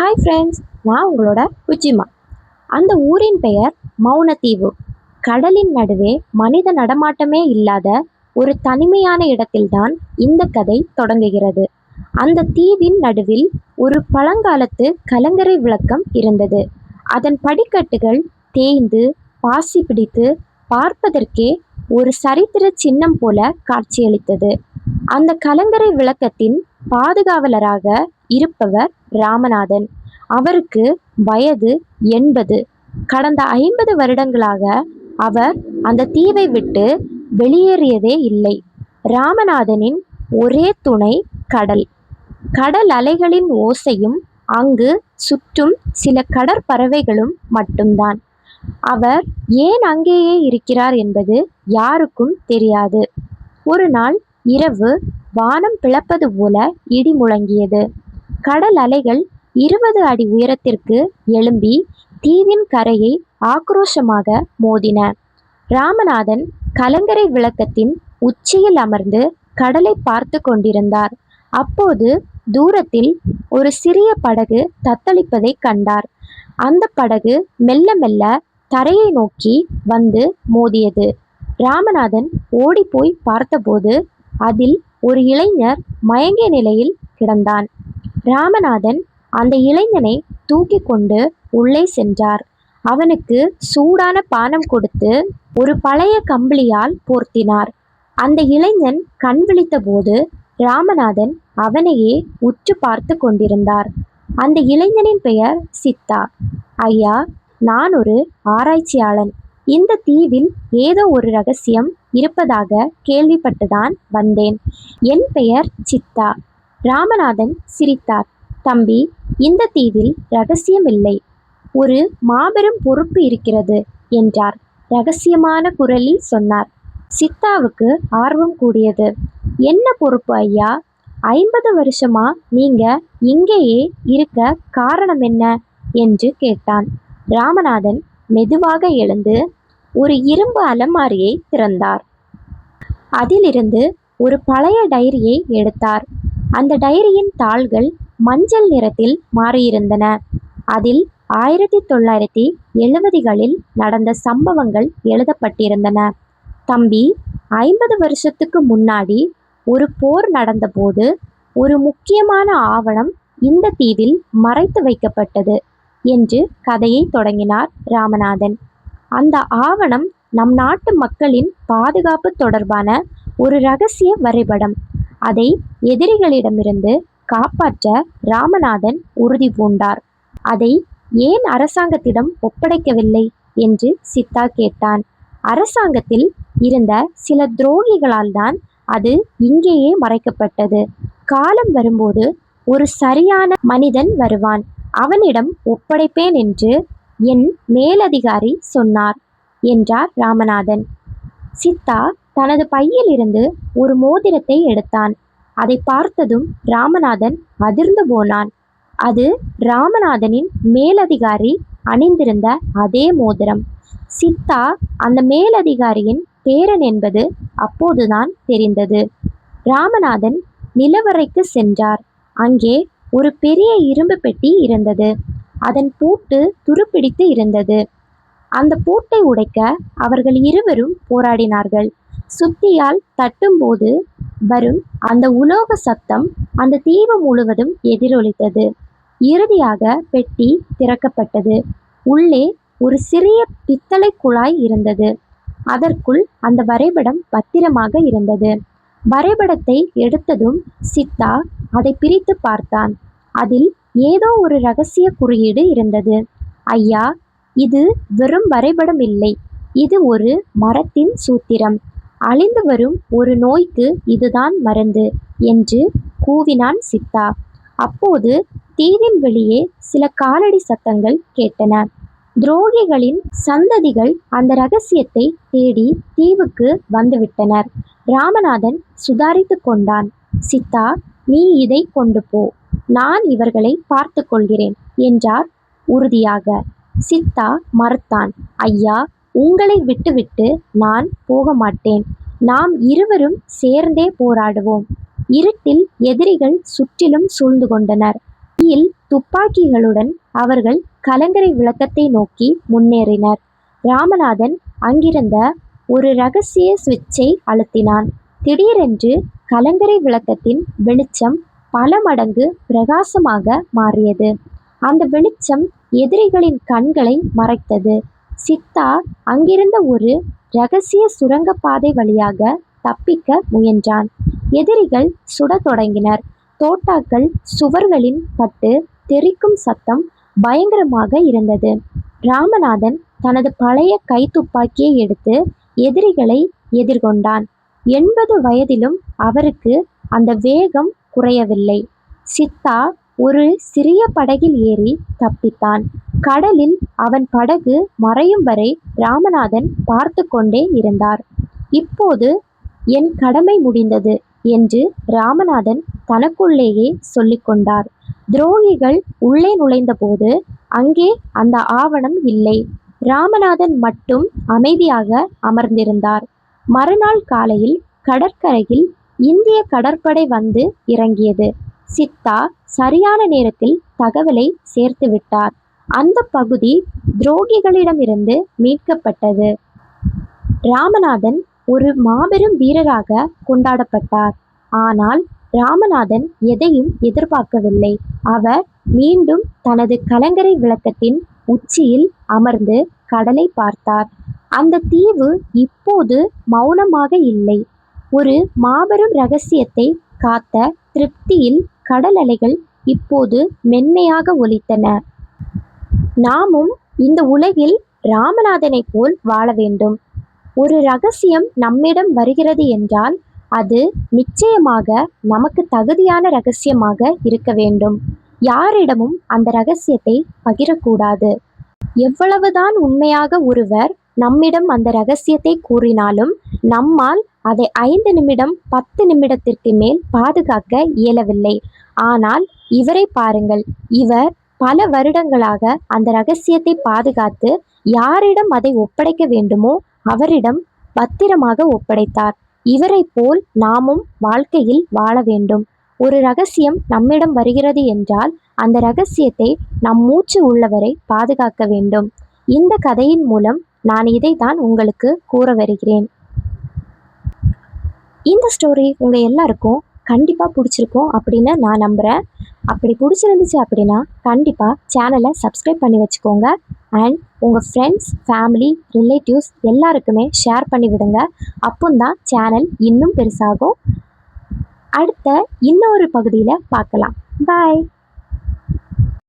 Hi friends, நான் உங்களோட உச்சிமா. அந்த ஊரின் பெயர் மௌனத்தீவு. கடலின் நடுவே மனித நடமாட்டமே இல்லாத ஒரு தனிமையான இடத்தில்தான் இந்த கதை தொடங்குகிறது. அந்த தீவின் நடுவில் ஒரு பழங்காலத்து கலங்கரை விளக்கம் இருந்தது. அதன் படிக்கட்டுகள் தேய்ந்து பாசி பிடித்து பார்ப்பதற்கே ஒரு சரித்திர சின்னம் போல காட்சியளித்தது. அந்த கலங்கரை விளக்கத்தின் பாதுகாவலராக இருப்பவர் ராமநாதன். அவருக்கு வயது 80. கடந்த 50 வருடங்களாக அவர் அந்த தீவை விட்டு வெளியேறியதே இல்லை. ராமநாதனின் ஒரே துணை கடல். கடல் அலைகளின் ஓசையும் அங்கு சுற்றும் சில கடற்பறவைகளும் மட்டும்தான். அவர் ஏன் அங்கேயே இருக்கிறார் என்பது யாருக்கும் தெரியாது. ஒரு நாள் இரவு வானம் பிளப்பது போல இடி முழங்கியது. கடல் அலைகள் 20 அடி உயரத்திற்கு எழும்பி தீவின் கரையை ஆக்ரோஷமாக மோதின. ராமநாதன் கலங்கரை விளக்கத்தின் உச்சியில் அமர்ந்து கடலை பார்த்து கொண்டிருந்தார். அப்போது தூரத்தில் ஒரு சிறிய படகு தத்தளிப்பதை கண்டார். அந்த படகு மெல்ல மெல்ல தரையை நோக்கி வந்து மோதியது. ராமநாதன் ஓடிப்போய் பார்த்தபோது அதில் ஒரு இளைஞர் மயங்கிய நிலையில் கிடந்தான். ராமநாதன் அந்த இளைஞனை தூக்கி கொண்டு உள்ளே சென்றார். அவனுக்கு சூடான பானம் கொடுத்து ஒரு பழைய கம்பளியால் போர்த்தினார். அந்த இளைஞன் கண் விழித்தபோது ராமநாதன் அவனையே உற்று பார்த்து கொண்டிருந்தார். அந்த இளைஞனின் பெயர் சித்தா. ஐயா, நான் ஒரு ஆராய்ச்சியாளன். இந்த தீவில் ஏதோ ஒரு ரகசியம் இருப்பதாக கேள்விப்பட்டுதான் வந்தேன். என் பெயர் சித்தா. ராமநாதன் சிரித்தார். தம்பி, இந்த தீவில் ரகசியம் இல்லை, ஒரு மாபெரும் பொறுப்பு இருக்கிறது என்றார். ரகசியமான குரலில் சொன்னார். சித்தாவுக்கு ஆர்வம் கூடியது. என்ன பொறுப்பு ஐயா? 50 வருஷமா நீங்க இங்கேயே இருக்க காரணம் என்ன என்று கேட்டான். ராமநாதன் மெதுவாக எழுந்து ஒரு இரும்பு அலமாரியை திறந்தார். அதிலிருந்து ஒரு பழைய டைரியை எடுத்தார். அந்த டைரியின் தாள்கள் மஞ்சள் நிறத்தில் மாறியிருந்தன. அதில் 1970களில் நடந்த சம்பவங்கள் எழுதப்பட்டிருந்தன. தம்பி, 50 வருஷத்துக்கு முன்னாடி ஒரு போர் நடந்தபோது ஒரு முக்கியமான ஆவணம் இந்த தீவில் மறைத்து வைக்கப்பட்டது என்று கதையை தொடங்கினார் ராமநாதன். அந்த ஆவணம் நம் நாட்டு மக்களின் பாதுகாப்பு தொடர்பான ஒரு ரகசிய வரைபடம். அதை எதிரிகளிடமிருந்து காப்பாற்ற ராமநாதன் உறுதி பூண்டார். அதை ஏன் அரசாங்கத்திடம் ஒப்படைக்கவில்லை என்று சித்தா கேட்டான். அரசாங்கத்தில் இருந்த சில துரோகிகளால் தான் அது இங்கேயே மறைக்கப்பட்டது. காலம் வரும்போது ஒரு சரியான மனிதன் வருவான், அவனிடம் ஒப்படைப்பேன் என்று என் மேலதிகாரி சொன்னார் என்றார் ராமநாதன். சித்தா தனது பையில் இருந்து ஒரு மோதிரத்தை எடுத்தான். அதை பார்த்ததும் ராமநாதன் அதிர்ந்து போனான். அது ராமநாதனின் மேலதிகாரி அணிந்திருந்த அதே மோதிரம். சித்தா அந்த மேலதிகாரியின் பேரன் என்பது அப்போதுதான் தெரிந்தது. ராமநாதன் நிலவறைக்கு சென்றார். அங்கே ஒரு பெரிய இரும்பு பெட்டி இருந்தது. அதன் பூட்டு துருப்பிடித்து இருந்தது. அந்த பூட்டை உடைக்க அவர்கள் இருவரும் போராடினார்கள். சுத்தியால் தட்டும்போது வரும் அந்த உலோக சத்தம் அந்த தீவு முழுவதும் எதிரொலித்தது. இறுதியாக பெட்டி திறக்கப்பட்டது. உள்ளே ஒரு சிறிய பித்தளை குழாய் இருந்தது. அதற்குள் அந்த வரைபடம் பத்திரமாக இருந்தது. வரைபடத்தை எடுத்ததும் சித்தா அதை பிரித்து பார்த்தான். அதில் ஏதோ ஒரு ரகசிய குறியீடு இருந்தது. ஐயா, இது வெறும் வரைபடம் இல்லை, இது ஒரு மரத்தின் சூத்திரம். அழிந்து வரும் ஒரு நோய்க்கு இதுதான் மருந்து என்று கூவினான் சித்தா. அப்போது தீவின் வெளியே சில காலடி சத்தங்கள் கேட்டன. துரோகிகளின் சந்ததிகள் அந்த ரகசியத்தை தேடி தீவுக்கு வந்துவிட்டனர். ராமநாதன் சுதாரித்து கொண்டான். சித்தா, நீ இதை கொண்டு போ, நான் இவர்களை பார்த்து கொள்கிறேன் என்றார் உறுதியாக. சித்தா மறுத்தான். ஐயா, உங்களை விட்டுவிட்டு நான் போக மாட்டேன். நாம் இருவரும் சேர்ந்தே போராடுவோம். இருட்டில் எதிரிகள் சுற்றிலும் சூழ்ந்து கொண்டனர். கையில் துப்பாக்கிகளுடன் அவர்கள் கலங்கரை விளக்கத்தை நோக்கி முன்னேறினர். ராமநாதன் அங்கிருந்த ஒரு ரகசிய சுவிட்சை அழுத்தினான். திடீரென்று கலங்கரை விளக்கத்தின் வெளிச்சம் பல மடங்கு பிரகாசமாக மாறியது. அந்த வெளிச்சம் எதிரிகளின் கண்களை மறைத்தது. சித்தா அங்கிருந்த ஒரு ரகசிய சுரங்கப்பாதை வழியாக தப்பிக்க முயன்றான். எதிரிகள் சுடத் தொடங்கினர். தோட்டாக்கள் சுவர்களின் பட்டு தெறிக்கும் சத்தம் பயங்கரமாக இருந்தது. ராமநாதன் தனது பழைய கைத்துப்பாக்கியை எடுத்து எதிரிகளை எதிர்கொண்டான். 80 வயதிலும் அவருக்கு அந்த வேகம் குறையவில்லை. சித்தா ஒரு சிறிய படகில் ஏறி தப்பித்தான். கடலில் அவன் படகு மறையும் வரை ராமநாதன் பார்த்து கொண்டே இருந்தார். இப்போது என் கடமை முடிந்தது என்று ராமநாதன் தனக்குள்ளேயே சொல்லிக்கொண்டார். துரோகிகள் உள்ளே நுழைந்தபோது அங்கே அந்த ஆவணம் இல்லை. ராமநாதன் மட்டும் அமைதியாக அமர்ந்திருந்தார். மறுநாள் காலையில் கடற்கரையில் இந்திய கடற்படை வந்து இறங்கியது. சித்தா சரியான நேரத்தில் தகவலை சேர்த்து விட்டார். அந்த பகுதி துரோகிகளிடமிருந்து மீட்கப்பட்டது. ராமநாதன் ஒரு மாபெரும் வீரராக கொண்டாடப்பட்டார். ஆனால் ராமநாதன் எதையும் எதிர்பார்க்கவில்லை. அவர் மீண்டும் தனது கலங்கரை விளக்கத்தின் உச்சியில் அமர்ந்து கடலை பார்த்தார். அந்த தீவு இப்போது மௌனமாக இல்லை. ஒரு மாபெரும் ரகசியத்தை காத்த திருப்தியில் கடல் அலைகள் இப்போது மென்மையாக ஒலித்தன. நாமும் இந்த உலகில் ராமநாதனைப் போல் வாழ வேண்டும். ஒரு ரகசியம் நம்மிடம் வருகிறது என்றால் அது நிச்சயமாக நமக்கு தகுதியான ரகசியமாக இருக்க வேண்டும். யாரிடமும் அந்த ரகசியத்தை பகிரக்கூடாது. எவ்வளவுதான் உண்மையாக ஒருவர் நம்மிடம் அந்த ரகசியத்தை கூறினாலும் நம்மால் அதை 5 நிமிடம் 10 நிமிடத்திற்கு மேல் பாதுகாக்க இயலவில்லை. ஆனால் இவரை பாருங்கள். இவர் பல வருடங்களாக அந்த ரகசியத்தை பாதுகாத்து யாரிடம் அதை ஒப்படைக்க வேண்டுமோ அவரிடம் பத்திரமாக ஒப்படைத்தார். இவரை போல் நாமும் வாழ்க்கையில் வாழ வேண்டும். ஒரு ரகசியம் நம்மிடம் வருகிறது என்றால் அந்த ரகசியத்தை நம் மூச்சு உள்ளவரை பாதுகாக்க வேண்டும். இந்த கதையின் மூலம் நான் இதைத்தான் உங்களுக்கு கூற வருகிறேன். இந்த ஸ்டோரி உங்கள் எல்லாருக்கும் கண்டிப்பாக பிடிச்சிருக்கும் அப்படின்னு நான் நம்புகிறேன். அப்படி பிடிச்சிருந்துச்சு அப்படின்னா கண்டிப்பாக சேனலை சப்ஸ்கிரைப் பண்ணி வச்சுக்கோங்க. அண்ட் உங்கள் ஃப்ரெண்ட்ஸ், ஃபேமிலி, ரிலேட்டிவ்ஸ் எல்லாருக்குமே ஷேர் பண்ணி விடுங்க. அப்போதான் சேனல் இன்னும் பெருசாகும். அடுத்த இன்னொரு பகுதியில் பார்க்கலாம். பாய்.